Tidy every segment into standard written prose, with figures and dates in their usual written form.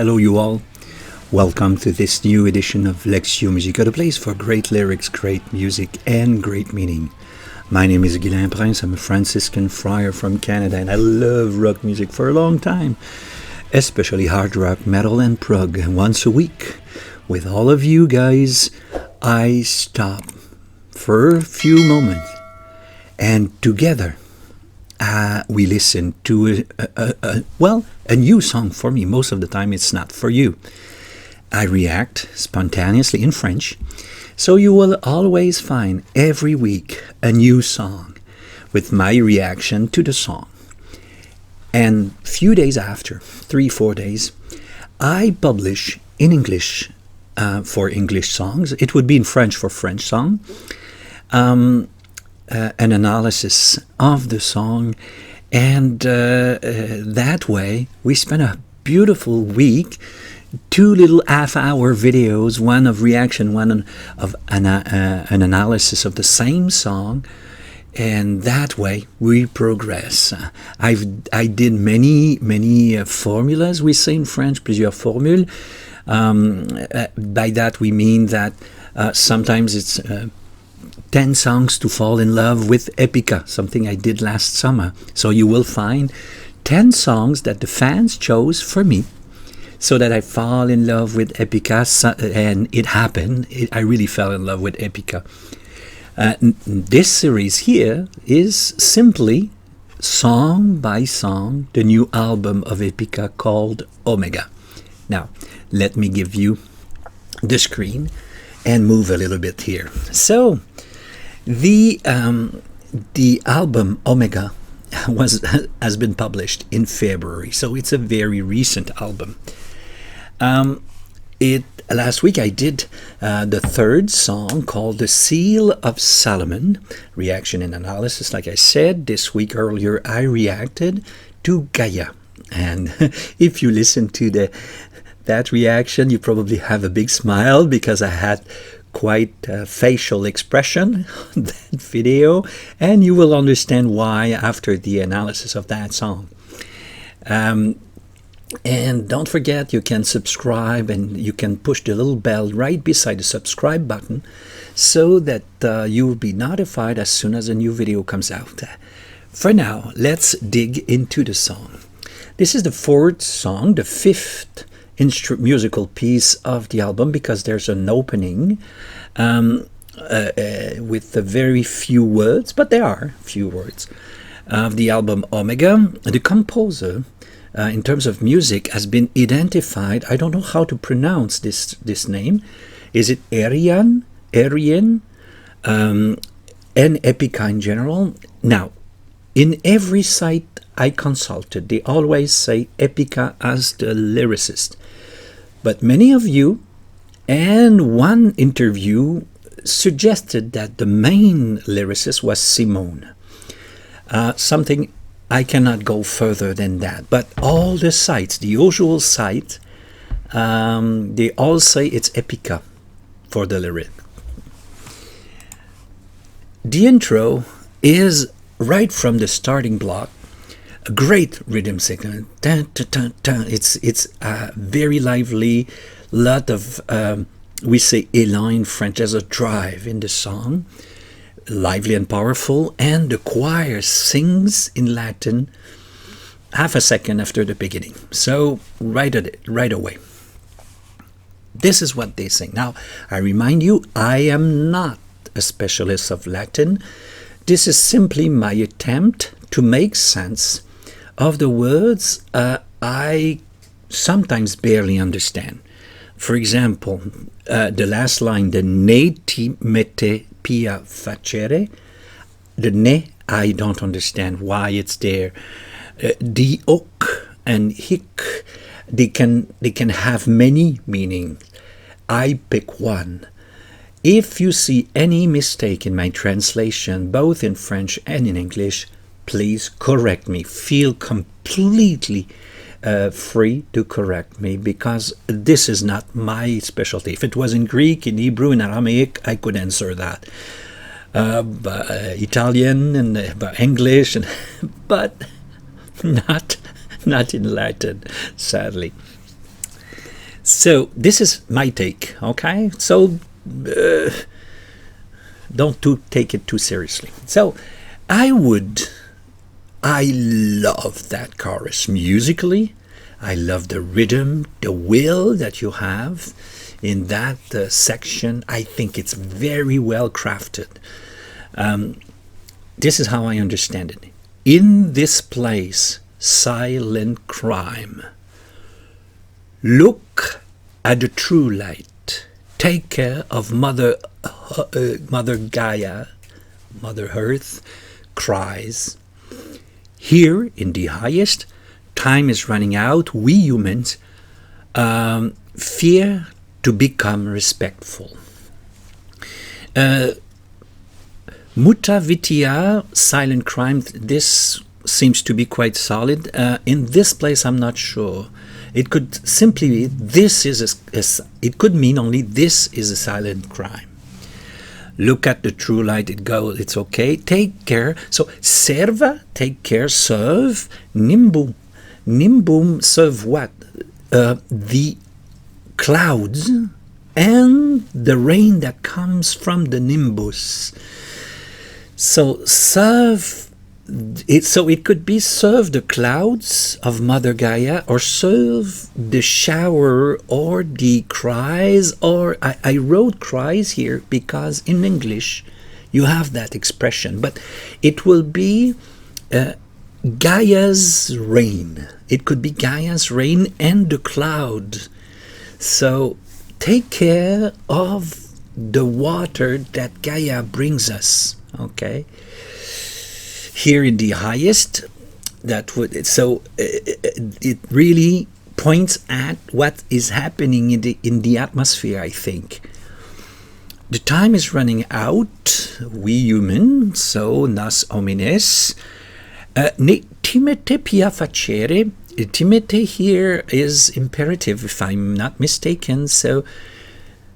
Hello, you all. Welcome to this new edition of Lectio Musica, the place for great lyrics, great music, and great meaning. My name is Guilain Prince. I'm a Franciscan friar from Canada, and I love rock music for a long time, especially hard rock, metal, and prog. Once a week, with all of you guys, I stop for a few moments, and together, we listen to a new song for me. Most of the time it's not for you. I react spontaneously in French, so you will always find every week a new song with my reaction to the song. And few days after, 3-4 days, I publish in English for English songs. It would be in French for French song. An analysis of the song, and that way we spent a beautiful week. 2 little half-hour videos, one of reaction, one of an analysis of the same song, and that way we progress. I did many formulas. We say in French, plusieurs formules. By that we mean that sometimes it's 10 songs to fall in love with Epica, something I did last summer. So you will find 10 songs that the fans chose for me, so that I fall in love with Epica, and it happened. I really fell in love with Epica. This series here is simply, song by song, the new album of Epica called Omega. Now, let me give you the screen and move a little bit here. So, the album Omega has been published in February, so it's a very recent album. Last week I did the third song called The Seal of Solomon, reaction and analysis. Like I said, this week earlier I reacted to Gaia, and if you listen to that reaction, you probably have a big smile because I had quite facial expression on that video, and you will understand why after the analysis of that song. And don't forget, you can subscribe and you can push the little bell right beside the subscribe button so that you will be notified as soon as a new video comes out. For now, let's dig into the song. This is the fourth song, the fifth musical piece of the album, because there's an opening with very few words, but there are few words, of the album Omega. The composer, in terms of music, has been identified. I don't know how to pronounce this name. Is it Arian, and Epica in general? Now, in every site I consulted, they always say Epica as the lyricist. But many of you, and one interview, suggested that the main lyricist was Simone. Something I cannot go further than that. But all the sites, the usual site, they all say it's Epica for the lyric. The intro is right from the starting block. A great rhythm section. It's very lively. Lot of we say élan in French. There's a drive in the song, lively and powerful, and the choir sings in Latin half a second after the beginning. So right away. This is what they sing. Now, I remind you, I am not a specialist of Latin. This is simply my attempt to make sense of the words I sometimes barely understand. For example, the last line, the ne ti mette pia facere, the ne, I don't understand why it's there. The ok and hic, they can have many meanings. I pick one. If you see any mistake in my translation, both in French and in English, please correct me. Feel completely free to correct me, because this is not my specialty. If it was in Greek, in Hebrew, in Aramaic, I could answer that. Italian and English, but not in Latin, sadly. So this is my take, okay? So don't take it too seriously. So I love that chorus musically. I love the rhythm, the will that you have in that section. I think it's very well crafted. This is how I understand it. In this place, silent crime. Look at the true light. Take care of Mother Gaia, Mother Earth, cries. Here in the highest, time is running out. We humans fear to become respectful. Mutta Vidya, silent crime, this seems to be quite solid. In this place, I'm not sure. It could simply be it could mean only this is a silent crime. Look at the true light, it's okay. Take care. So, serva, take care, serve. Nimbum. Nimbum, serve what? The clouds and the rain that comes from the nimbus. So, serve. So it could be serve the clouds of Mother Gaia, or serve the shower, or the cries, or I wrote cries here because in English you have that expression, but it will be Gaia's rain. It could be Gaia's rain and the cloud. So take care of the water that Gaia brings us, okay? Here in the highest, it really points at what is happening in the atmosphere, I think. The time is running out, we humans, so nas homines, ne timete pia facere. Timete here is imperative, if I'm not mistaken, so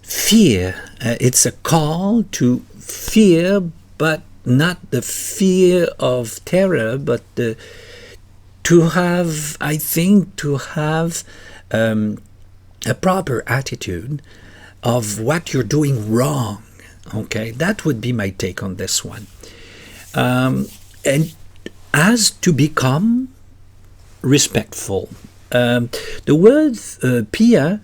fear, it's a call to fear, but not the fear of terror, but to have a proper attitude of what you're doing wrong. Okay, that would be my take on this one. And as to become respectful, the word pia,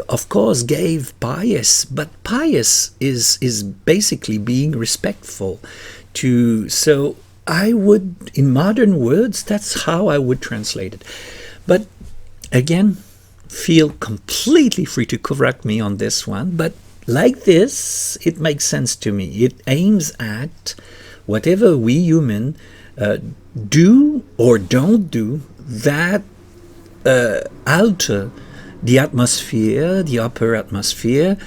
of course, gave pious, but pious is basically being respectful to. So I would, in modern words, that's how I would translate it. But again, feel completely free to correct me on this one. But like this, it makes sense to me. It aims at whatever we human do or don't do that alter the atmosphere, the upper atmosphere,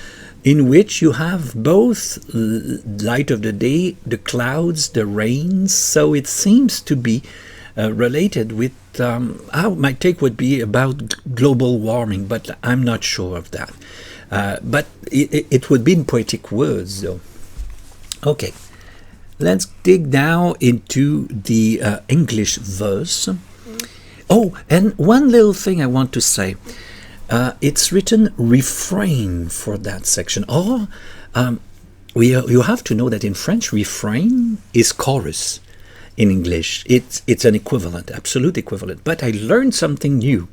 in which you have both light of the day, the clouds, the rains. So it seems to be related with how my take would be about global warming, but I'm not sure of that. But it would be in poetic words, though. Okay, let's dig now into the English verse. Oh, and one little thing I want to say. It's written refrain for that section. Or you have to know that in French, refrain is chorus. In English, it's an equivalent, absolute equivalent. But I learned something new.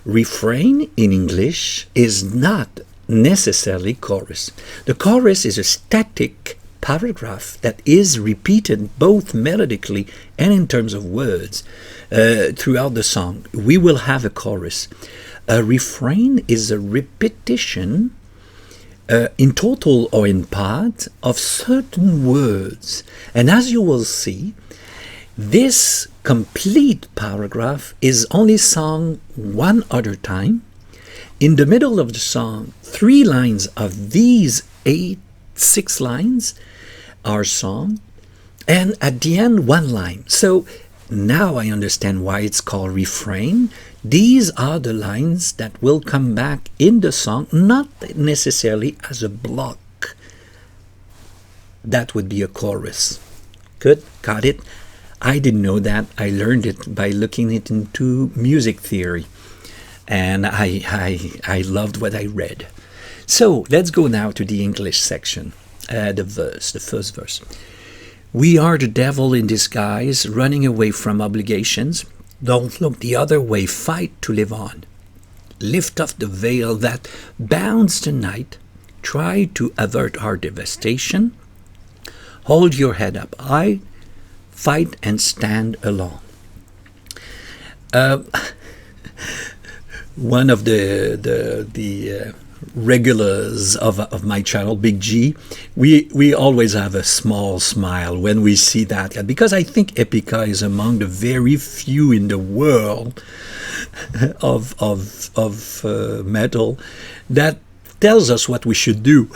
Refrain in English is not necessarily chorus. The chorus is a static paragraph that is repeated both melodically and in terms of words throughout the song. We will have a chorus. A refrain is a repetition in total or in part of certain words. And as you will see, this complete paragraph is only sung one other time. In the middle of the song, 3 lines of these 6 lines are sung, and at the end, 1 line. So now I understand why it's called refrain. These are the lines that will come back in the song, not necessarily as a block. That would be a chorus. Good, got it? I didn't know that. I learned it by looking into music theory. and I loved what I read. So let's go now to the English section. The first verse. We are the devil in disguise, running away from obligations. Don't look the other way, fight to live on. Lift off the veil that bounds the night. Try to avert our devastation. Hold your head up high. Fight and stand alone. One of the regulars of my channel, Big G, we always have a small smile when we see that, because I think Epica is among the very few in the world of metal that tells us what we should do.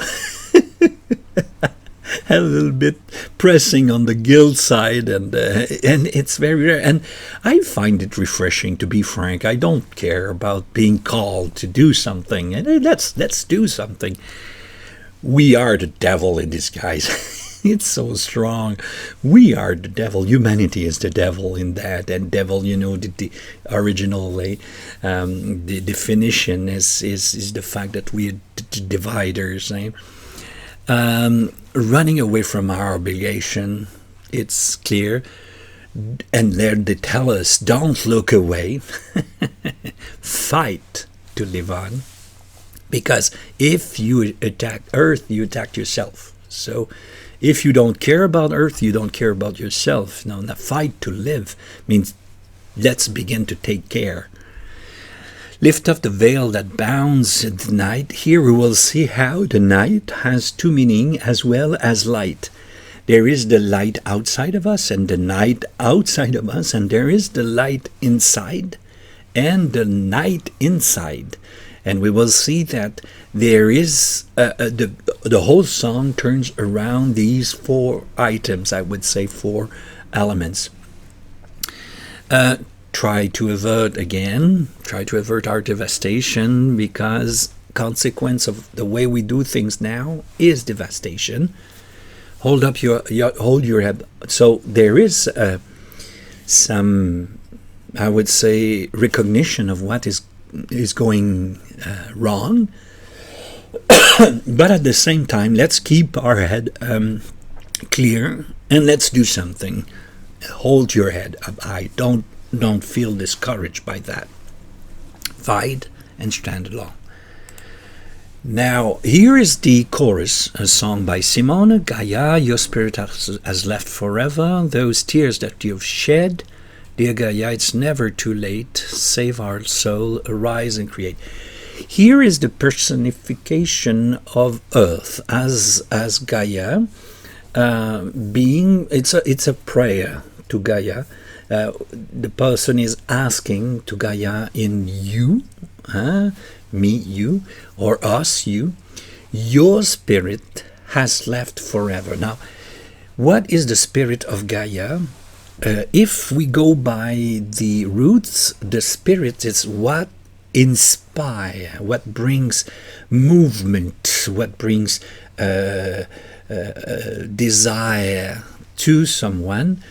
A little bit pressing on the guilt side, and it's very rare, and I find it refreshing, to be frank. I don't care about being called to do something, and let's do something. We are the devil in disguise. It's so strong. We are the devil. Humanity is the devil in that, and devil, you know, the original the definition is the fact that we are the dividers. Running away from our obligation, it's clear, and then they tell us, don't look away, fight to live on, because if you attack Earth, you attack yourself. So if you don't care about Earth, you don't care about yourself. Now, the fight to live means let's begin to take care. Lift up the veil that bounds the night. Here we will see how the night has two meanings as well as light. There is the light outside of us and the night outside of us, and there is the light inside and the night inside. And we will see that there is the whole song turns around these four items, I would say four elements. Try to avert our devastation, because consequence of the way we do things now is devastation. Hold your head. So there is some, I would say, recognition of what is going wrong, but at the same time, let's keep our head clear and let's do something. Hold your head up high. Don't feel discouraged by that. Fight and stand alone. Now, here is the chorus, a song by Simone. Gaia, your spirit has left forever. Those tears that you've shed, dear Gaia, it's never too late. Save our soul, arise and create. Here is the personification of Earth as Gaia, being. It's a prayer to Gaia. The person is asking to Gaia in you, me, you, or us, you, your spirit has left forever. Now, what is the spirit of Gaia? If we go by the roots, the spirit is what inspires, what brings movement, what brings desire to someone.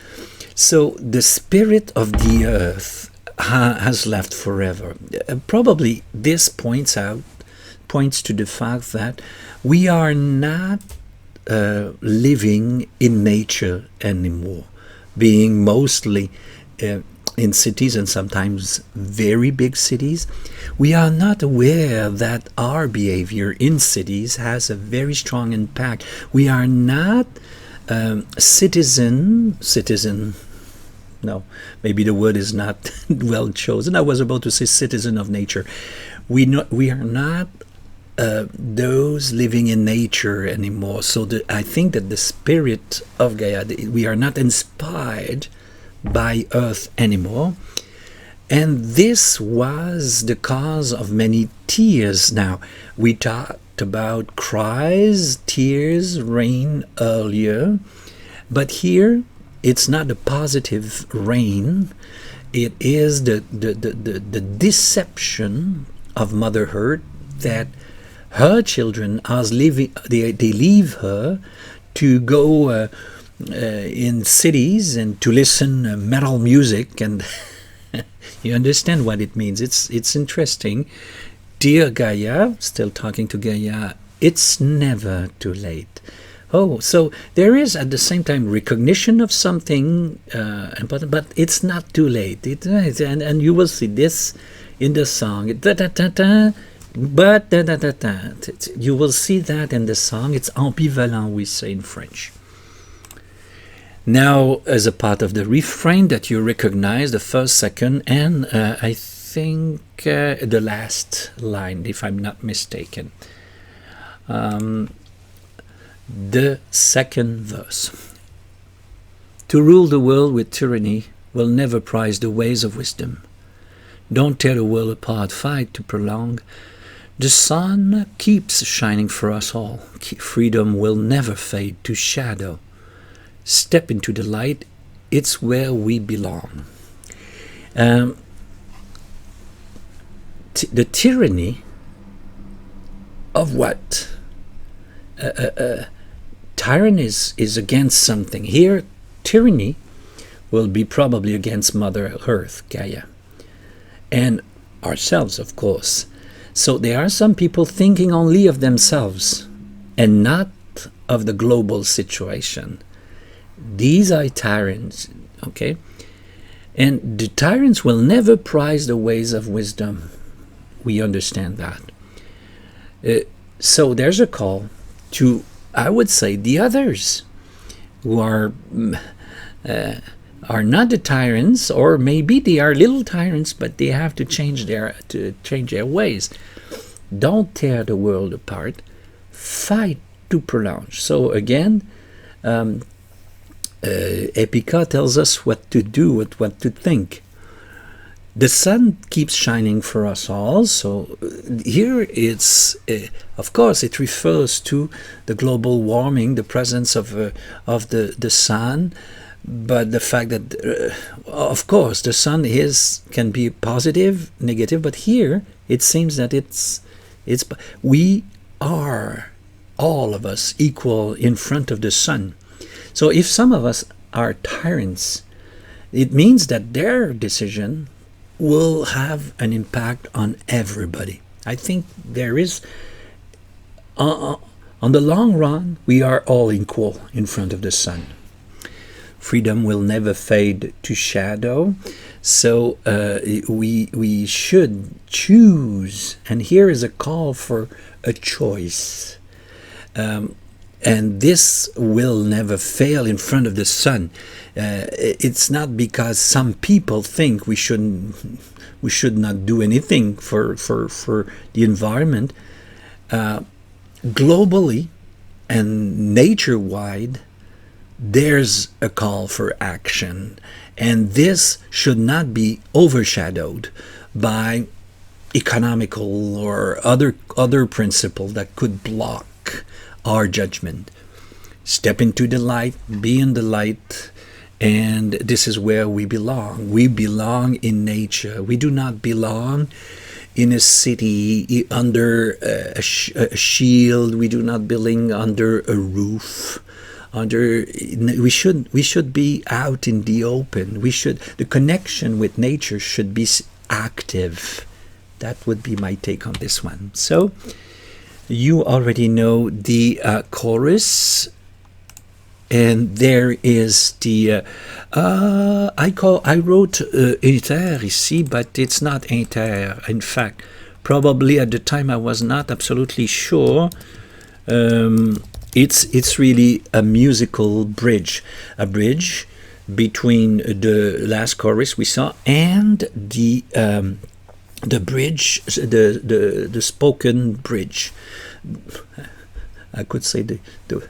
So the spirit of the earth has left forever. Probably this points to the fact that we are not living in nature anymore, being mostly in cities, and sometimes very big cities. We are not aware that our behavior in cities has a very strong impact. We are not citizen, no, maybe the word is not well chosen. I was about to say citizen of nature. We are not those living in nature anymore. So I think that the spirit of Gaia, we are not inspired by Earth anymore. And this was the cause of many tears. Now, we talked about cries, tears, rain earlier, but here it's not a positive rain. It is the deception of Mother Earth that her children are leaving. They leave her to go in cities and to listen metal music and You understand what it means. It's interesting. Dear Gaia, still talking to Gaia, it's never too late. Oh, so there is at the same time recognition of something important, but it's not too late. And you will see this in the song. Da, da, da, da, but da, da, da, da. You will see that in the song. It's ambivalent, we say in French. Now, as a part of the refrain that you recognize, the first, second, and I think the last line, if I'm not mistaken. The second verse. To rule the world with tyranny will never prize the ways of wisdom. Don't tear the world apart, fight to prolong. The sun keeps shining for us all. Freedom will never fade to shadow. Step into the light, it's where we belong. The tyranny of what? Tyranny is against something. Here, tyranny will be probably against Mother Earth, Gaia, and ourselves, of course. So there are some people thinking only of themselves and not of the global situation. These are tyrants, okay? And the tyrants will never prize the ways of wisdom. We understand that. So there's a call to, I would say, the others who are not the tyrants, or maybe they are little tyrants, but they have to change their ways. Don't tear the world apart. Fight to prolong. So again, Epica tells us what to do, what to think. The sun keeps shining for us all. So here it's, of course, it refers to the global warming, the presence of the sun, but the fact that, of course, the sun can be positive, negative, but here it seems that we are, all of us, equal in front of the sun. So if some of us are tyrants, it means that their decision will have an impact on everybody. I think there is, on the long run, we are all equal in front of the sun. Freedom will never fade to shadow. So we should choose. And here is a call for a choice. And this will never fail in front of the sun. It's not because some people think we should not do anything for the environment. Globally and nature-wide, there's a call for action, and this should not be overshadowed by economical or other principle that could block our judgment. Step into the light, be in the light, and this is where we belong. We belong in nature. We do not belong in a city under a shield. We do not belong under a roof. We should be out in the open. The connection with nature should be active. That would be my take on this one. So you already know the chorus, and there is the I wrote inter ici, but it's not inter. In fact, probably at the time I was not absolutely sure. It's really a musical bridge, a bridge between the last chorus we saw and the bridge, the spoken bridge. I could say the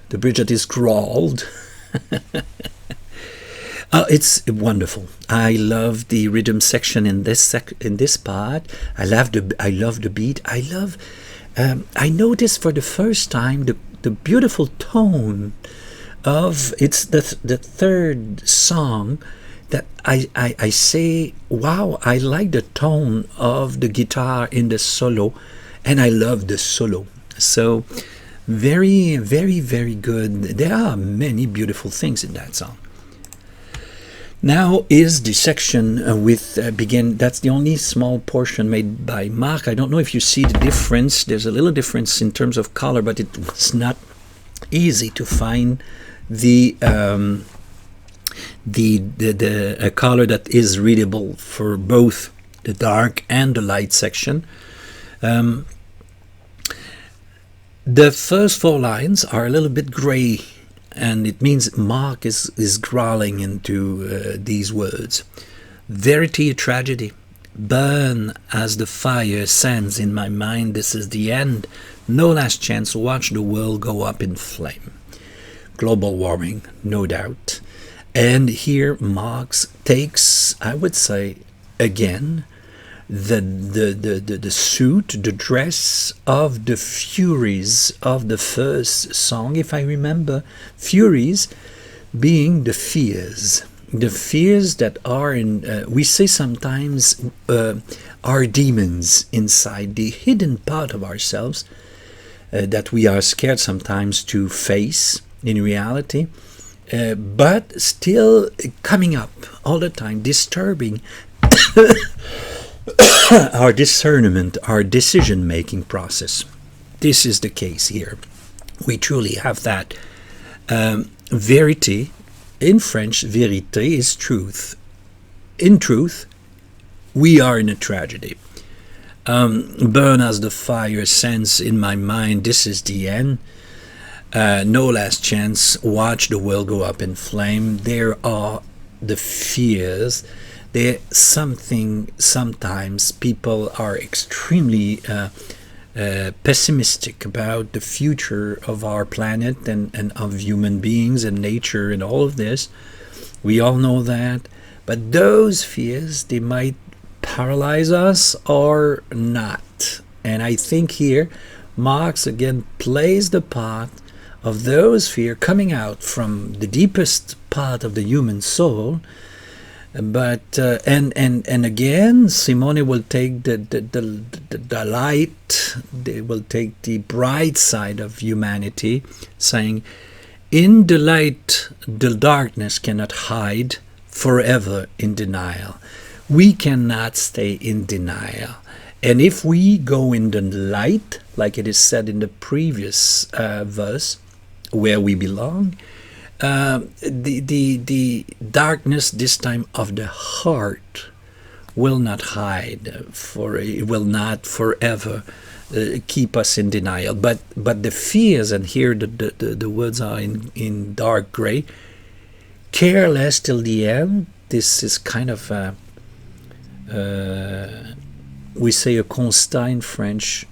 bridge that is crawled. It's wonderful. I love the rhythm section in this part. I love the beat. I noticed for the first time the beautiful tone of it's the third song that I say, wow, I like the tone of the guitar in the solo, and I love the solo. So very, very, very good. There are many beautiful things in that song. Now is the section with begin. That's the only small portion made by Marc. I don't know if you see the difference. There's a little difference in terms of color, but it was not easy to find the color that is readable for both the dark and the light section. The first 4 lines are a little bit gray, and it means Marc is growling into these words. Verity, a tragedy. Burn as the fire sends in my mind, this is the end. No last chance, watch the world go up in flame. Global warming, no doubt. And here Marc takes, I would say, again, the suit, the dress of the Furies of the first song, if I remember. Furies being the fears that are in, we say sometimes, are demons inside, the hidden part of ourselves that we are scared sometimes to face in reality, but still coming up all the time, disturbing our discernment, our decision-making process. This is the case here. We truly have that. Verity, in French, vérité is truth. In truth, we are in a tragedy. Burn as the fire sends in my mind, this is the end. No last chance, watch the world go up in flame. There are the fears. There's something, sometimes people are extremely pessimistic about the future of our planet and of human beings and nature and all of this. We all know that. But those fears, they might paralyze us or not. And I think here, Marc again plays the part of those fears coming out from the deepest part of the human soul. But and again, Simone will take the light. They will take the bright side of humanity, saying, "In the light, the darkness cannot hide forever in denial. We cannot stay in denial. And if we go in the light, like it is said in the previous verse, where we belong." The darkness, this time of the heart, will not hide, for it will not forever keep us in denial. But the fears, and here the words are in dark gray, careless till the end. This is kind of we say a constat in French.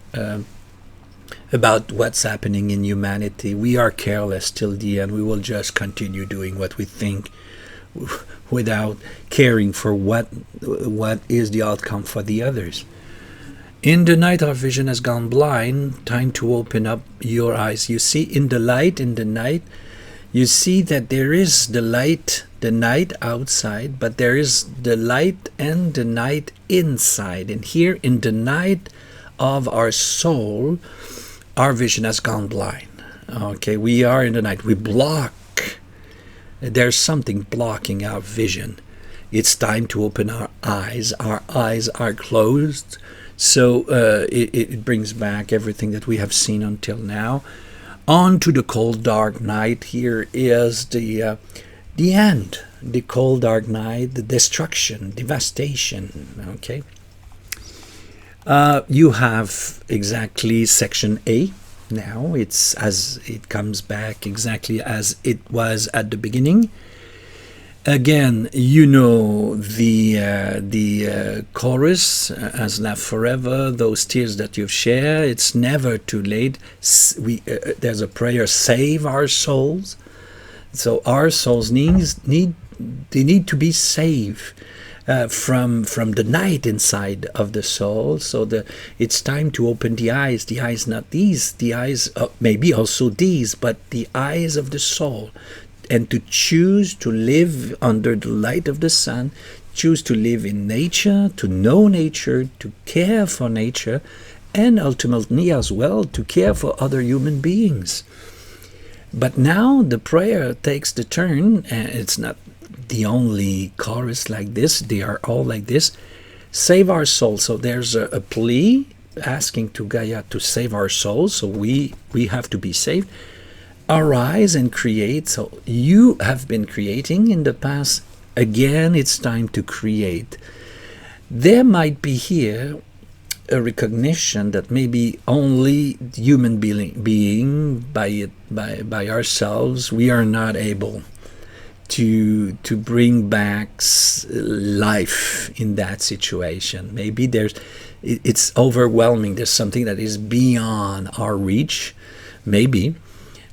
About what's happening in humanity. We are careless till the end. We will just continue doing what we think without caring for what is the outcome for the others. In the night our vision has gone blind, time to open up your eyes. You see, in the light, in the night, you see that there is the light, the night outside, but there is the light and the night inside. And here in the night of our soul, our vision has gone blind. Okay, we are in the night. We block. There's something blocking our vision. It's time to open our eyes. Our eyes are closed. So it brings back everything that we have seen until now. On to the cold, dark night. Here is the end. The cold, dark night, the destruction, devastation. Okay. You have exactly section A now. It's as it comes back exactly as it was at the beginning. Again, you know the chorus, as laugh forever, those tears that you've shared. It's never too late. There's a prayer, save our souls. So our souls need to be saved. From the night inside of the soul. So it's time to open the eyes not these, the eyes maybe also these, but the eyes of the soul, and to choose to live under the light of the sun, choose to live in nature, to know nature, to care for nature, and ultimately as well to care for other human beings. But now the prayer takes the turn, and it's not the only chorus like this. They are all like this. Save our souls. So there's a plea asking to Gaia to save our souls. So we have to be saved. Arise and create. So you have been creating in the past. Again, it's time to create. There might be here a recognition that maybe only human being by ourselves, we are not able to bring back life in that situation. Maybe it's overwhelming. There's something that is beyond our reach, maybe.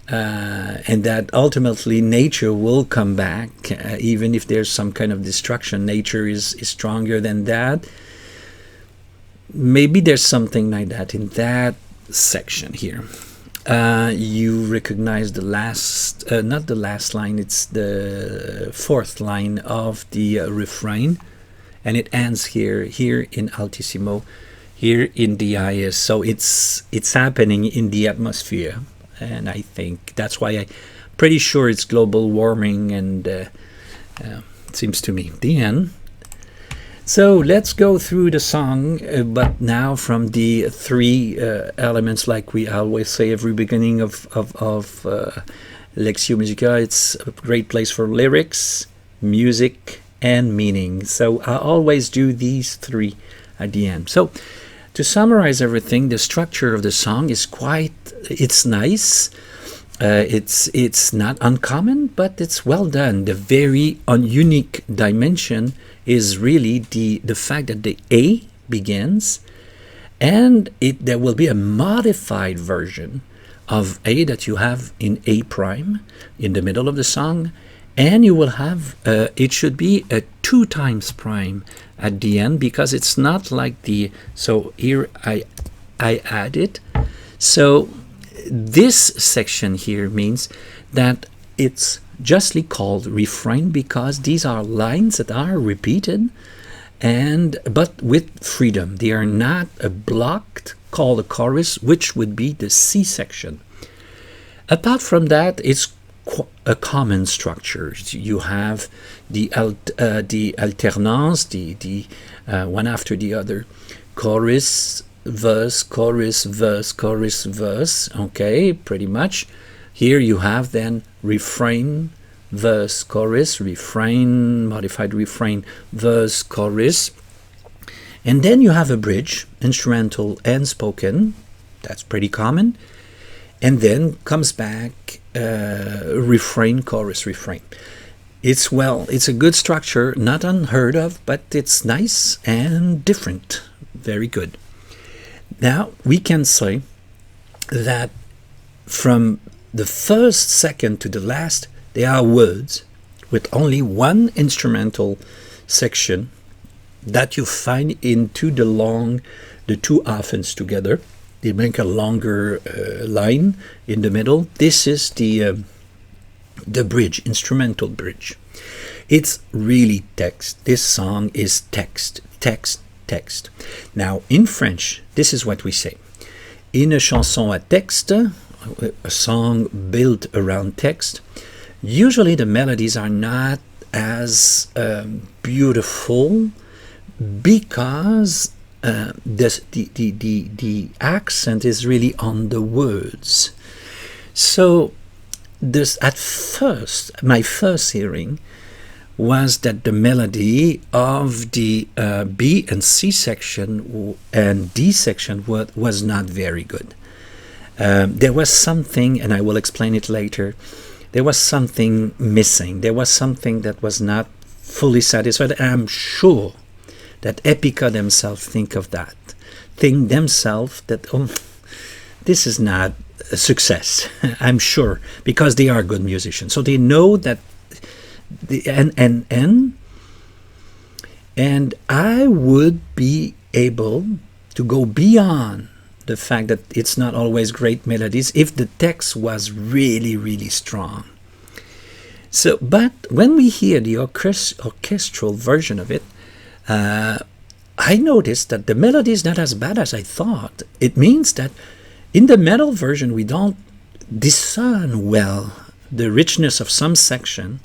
And that ultimately nature will come back, even if there's some kind of destruction. Nature is stronger than that. Maybe there's something like that in that section here. You recognize the last, not the last line, it's the fourth line of the refrain, and it ends here in altissimo, here in DIS. So it's happening in the atmosphere. And I think that's why I'm pretty sure it's global warming, and it seems to me. The end. So let's go through the song, but now from the three elements, like we always say every beginning of Lectio Musica. It's a great place for lyrics, music, and meaning. So I always do these three at the end. So to summarize everything, the structure of the song is it's nice. It's not uncommon, but it's well done. The very unique dimension is really the fact that the A begins, and there will be a modified version of A that you have in A prime in the middle of the song, and you will have it should be a 2 times prime at the end, because it's not like so here I add it. So this section here means that it's justly called refrain, because these are lines that are repeated, but with freedom. They are not a blocked called a chorus, which would be the C section. Apart from that, it's a common structure. You have the alternance, the one after the other, chorus, verse, verse. Okay, pretty much. Here you have then refrain, verse, chorus, refrain, modified refrain, verse, chorus. And then you have a bridge, instrumental and spoken. That's pretty common. And then comes back refrain, chorus, refrain. It's a good structure, not unheard of, but it's nice and different. Very good. Now we can say that from the first second to the last, there are words with only one instrumental section that you find into the two aphens together. They make a longer line in the middle. This is the bridge, instrumental bridge. It's really text. This song is text. Now in French, this is what we say. Une chanson à texte, a song built around text, usually the melodies are not as beautiful, because the accent is really on the words. So at first, my first hearing was that the melody of the B and C section and D section was not very good. There was something, and I will explain it later, there was something missing. There was something that was not fully satisfied. And I'm sure that Epica themselves think themselves that, this is not a success. I'm sure, because they are good musicians. So they know that and I would be able to go beyond the fact that it's not always great melodies if the text was really, really strong. So, but when we hear the orchestral version of it, I noticed that the melody is not as bad as I thought. It means that in the metal version, we don't discern well the richness of some section.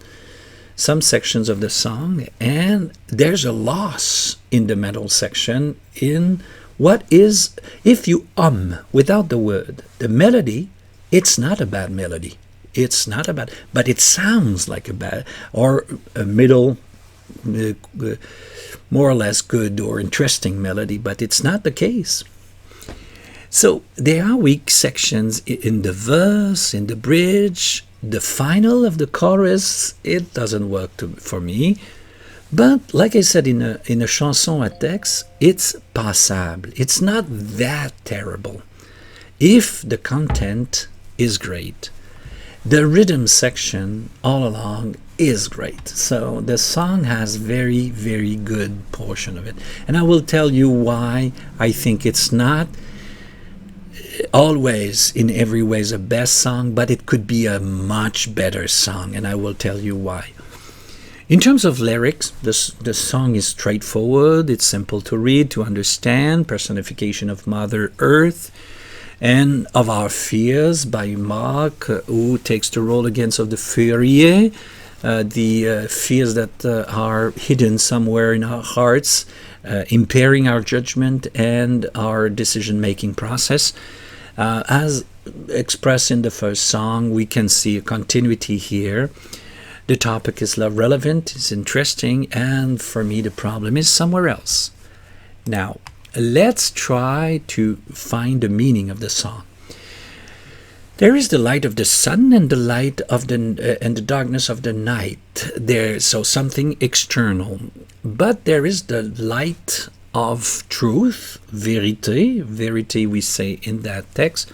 some sections of the song, and there's a loss in the middle section in what is, if you without the word, the melody, it's not a bad melody. It's not a bad, but it sounds like a bad or a middle, more or less good or interesting melody, but it's not the case. So there are weak sections in the verse, in the bridge, the final of the chorus. It doesn't work for me. But like I said, in a chanson à texte, it's passable. It's not that terrible if the content is great. The rhythm section all along is great. So the song has very, very good portion of it. And I will tell you why I think it's not always in every way the best song, but it could be a much better song, and I will tell you why. In terms of lyrics, the song is straightforward, it's simple to read, to understand, personification of Mother Earth and of our fears by Marc, who takes the role against of the Fourier, the fears that are hidden somewhere in our hearts, impairing our judgment and our decision-making process. As expressed in the first song, we can see a continuity here. The topic is love relevant, it's interesting, and for me the problem is somewhere else. Now, let's try to find the meaning of the song. There is the light of the sun and the light of and the darkness of the night. So something external, but there is the light of truth, vérité. Vérité we say in that text.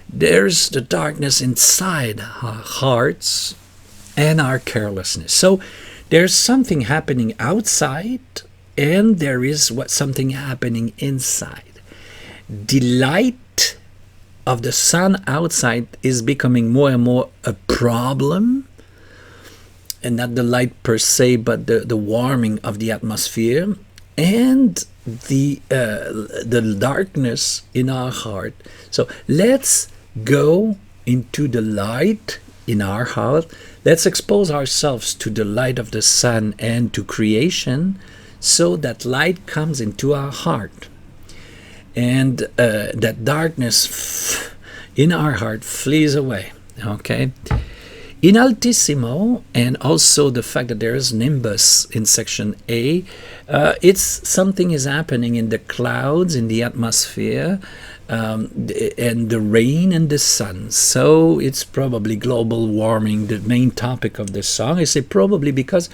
There's the darkness inside our hearts and our carelessness. So there's something happening outside, and there is something happening inside. The light of the sun outside is becoming more and more a problem, and not the light per se, but the warming of the atmosphere and the darkness in our heart. So let's go into the light in our heart. Let's expose ourselves to the light of the sun and to creation, so that light comes into our heart, and that darkness in our heart flees away. Okay. In altissimo, and also the fact that there is nimbus in section A, it's something is happening in the clouds, in the atmosphere, and the rain and the sun. So it's probably global warming, the main topic of the song. I say probably because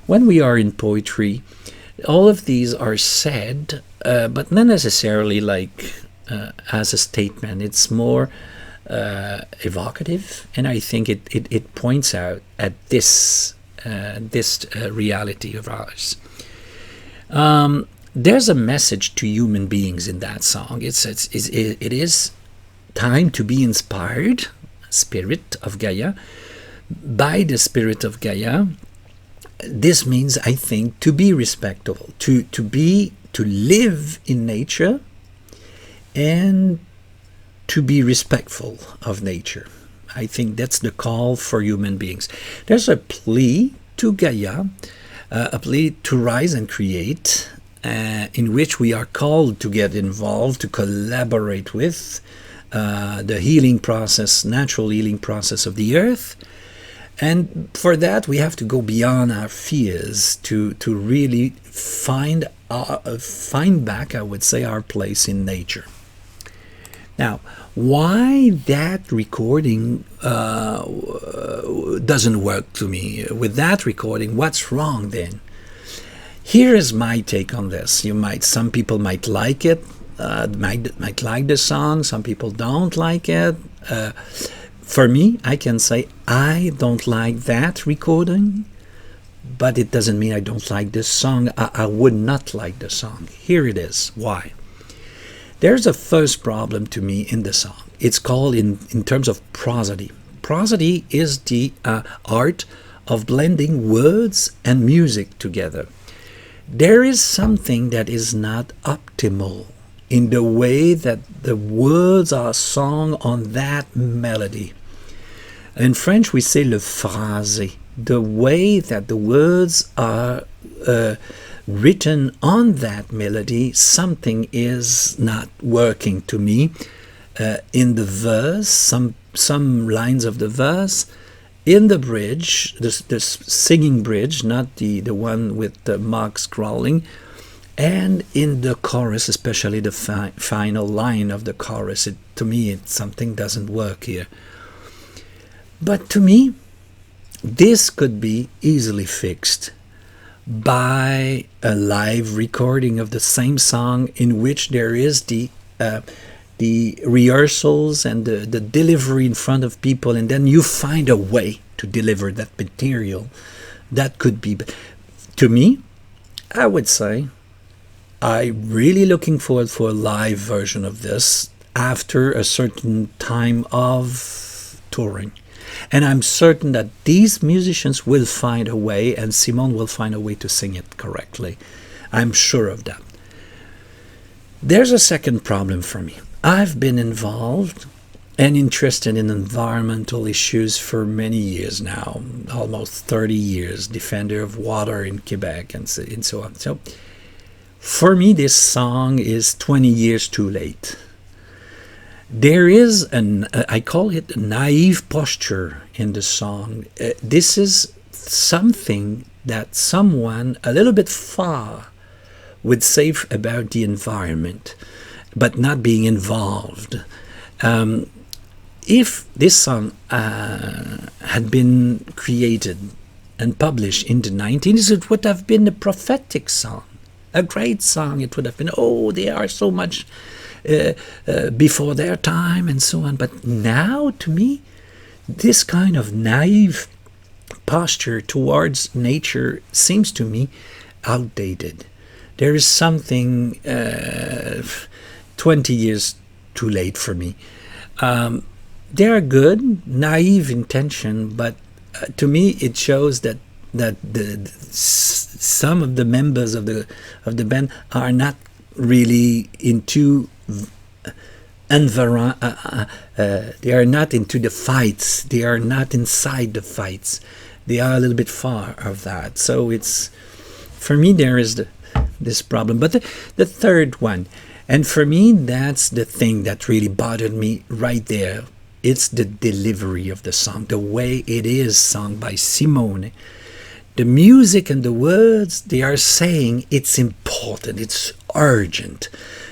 when we are in poetry, all of these are said, but not necessarily like as a statement. It's more evocative, and I think it points out at this reality of ours. There's a message to human beings in that song. It is time to be inspired, spirit of Gaia, by the spirit of Gaia. This means, I think, to be respectful, to live in nature, and to be respectful of nature. I think that's the call for human beings. There's a plea to Gaia, a plea to rise and create, in which we are called to get involved, to collaborate with the healing process, natural healing process of the earth. And for that, we have to go beyond our fears to really find back, I would say, our place in nature. Now, why that recording doesn't work to me? With that recording, what's wrong then? Here is my take on this. Some people might like it, might like the song. Some people don't like it. For me, I can say I don't like that recording, but it doesn't mean I don't like this song. I would not like the song. Here it is. Why? There's a first problem to me in the song. It's called, in terms of prosody. Prosody is the art of blending words and music together. There is something that is not optimal in the way that the words are sung on that melody. In French, we say le phrasé. the way that the words are written on that melody, something is not working to me. In the verse, some lines of the verse, in the bridge, the singing bridge, not the one with the Mark scrolling, and in the chorus, especially the final line of the chorus, to me, something doesn't work here. But to me, this could be easily fixed by a live recording of the same song, in which there is the rehearsals and the delivery in front of people, and then you find a way to deliver that material. That could be, to me, I would say, I'm really looking forward for a live version of this after a certain time of touring. And I'm certain that these musicians will find a way, and Simone will find a way to sing it correctly. I'm sure of that. There's a second problem for me. I've been involved and interested in environmental issues for many years now, almost 30 years, defender of water in Quebec and so on. So for me, this song is 20 years too late. There is I call it a naive posture in the song. This is something that someone a little bit far would say about the environment, but not being involved. If this song had been created and published in the 1990s, it would have been a prophetic song, a great song. It would have been, oh, they are so much before their time and so on. But now, to me, this kind of naive posture towards nature seems to me outdated. There is something 20 years too late for me. They are good, naive intention, but to me it shows that some of the members of the band are not really into they are not into the fights. They are not inside the fights. They are a little bit far of that. So it's, for me, there is this problem. But the third one, and for me, that's the thing that really bothered me right there. It's the delivery of the song, the way it is sung by Simone. The music and the words, they are saying it's important, it's urgent.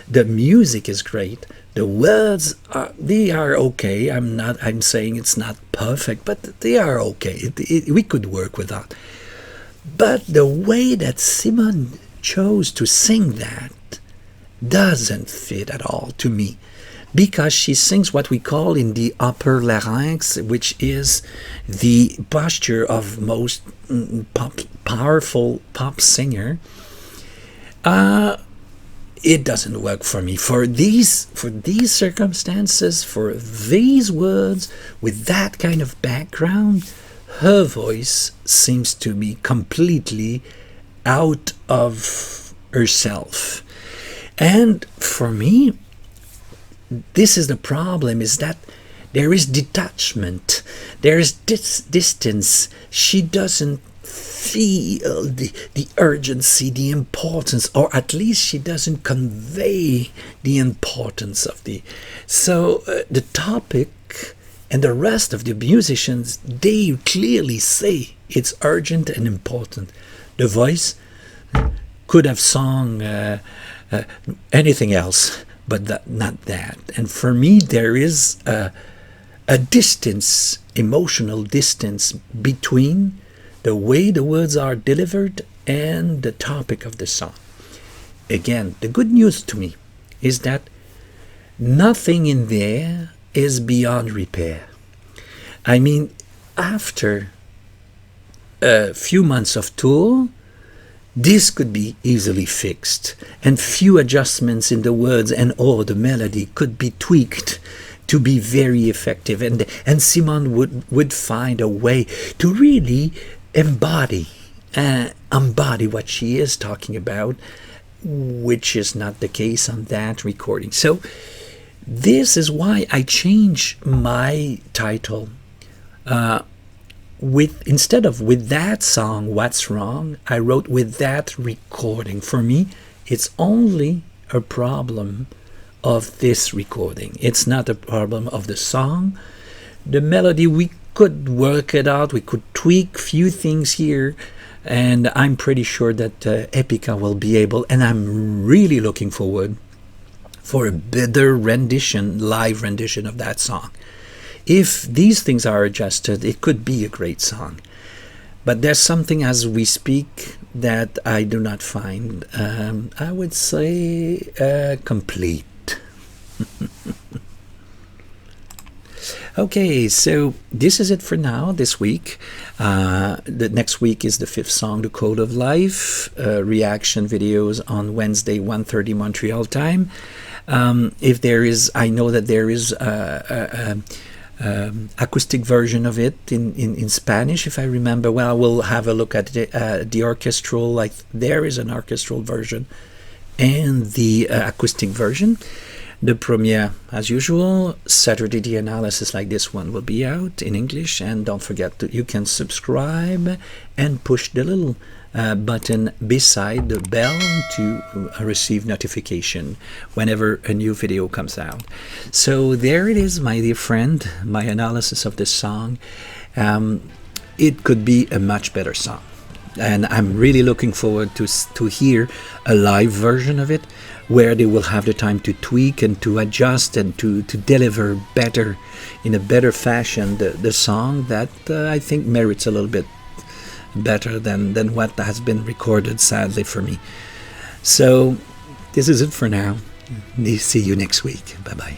The music is great. The words they are okay. I'm saying it's not perfect, but they are okay. We could work with that. But the way that Simone chose to sing that doesn't fit at all to me, because she sings what we call in the upper larynx, which is the posture of most powerful pop singer. It doesn't work for me. For these circumstances, for these words, with that kind of background, her voice seems to be completely out of herself. And for me, this is the problem, is that there is detachment, there is distance. She doesn't feel the urgency, the importance, or at least she doesn't convey the importance of so the topic and the rest of the musicians, they clearly say it's urgent and important. The voice could have sung anything else, but not that. And for me, there is a distance, emotional distance, between the way the words are delivered and the topic of the song. Again, the good news to me is that nothing in there is beyond repair. I mean, after a few months of tour, this could be easily fixed, and few adjustments in the words and or the melody could be tweaked to be very effective, and Simone would find a way to really embody what she is talking about, which is not the case on that recording. So this is why I changed my title with instead of with that song, What's Wrong, I wrote with that recording. For me, it's only a problem of this recording. It's not a problem of the song. The melody, we could work it out, we could tweak few things here, and I'm pretty sure that Epica will be able, and I'm really looking forward for a better rendition, live rendition of that song. If these things are adjusted, it could be a great song. But there's something as we speak that I do not find, I would say, complete. Okay, so this is it for now, this week. The next week is the fifth song, The Code of Life, reaction videos on Wednesday, 1:30 Montreal time. If there is, I know that there is acoustic version of it in Spanish, if I remember well. We'll have a look at the orchestral, like there is an orchestral version and the acoustic version. The premiere, as usual, Saturday the analysis like this one will be out in English, and don't forget that you can subscribe and push the little button beside the bell to receive notification whenever a new video comes out. So there it is, my dear friend, my analysis of this song. It could be a much better song, and I'm really looking forward to hear a live version of it, where they will have the time to tweak and to adjust and to deliver better, in a better fashion, the song that I think merits a little bit better than what has been recorded, sadly for me. So this is it for now. See you next week. Bye bye.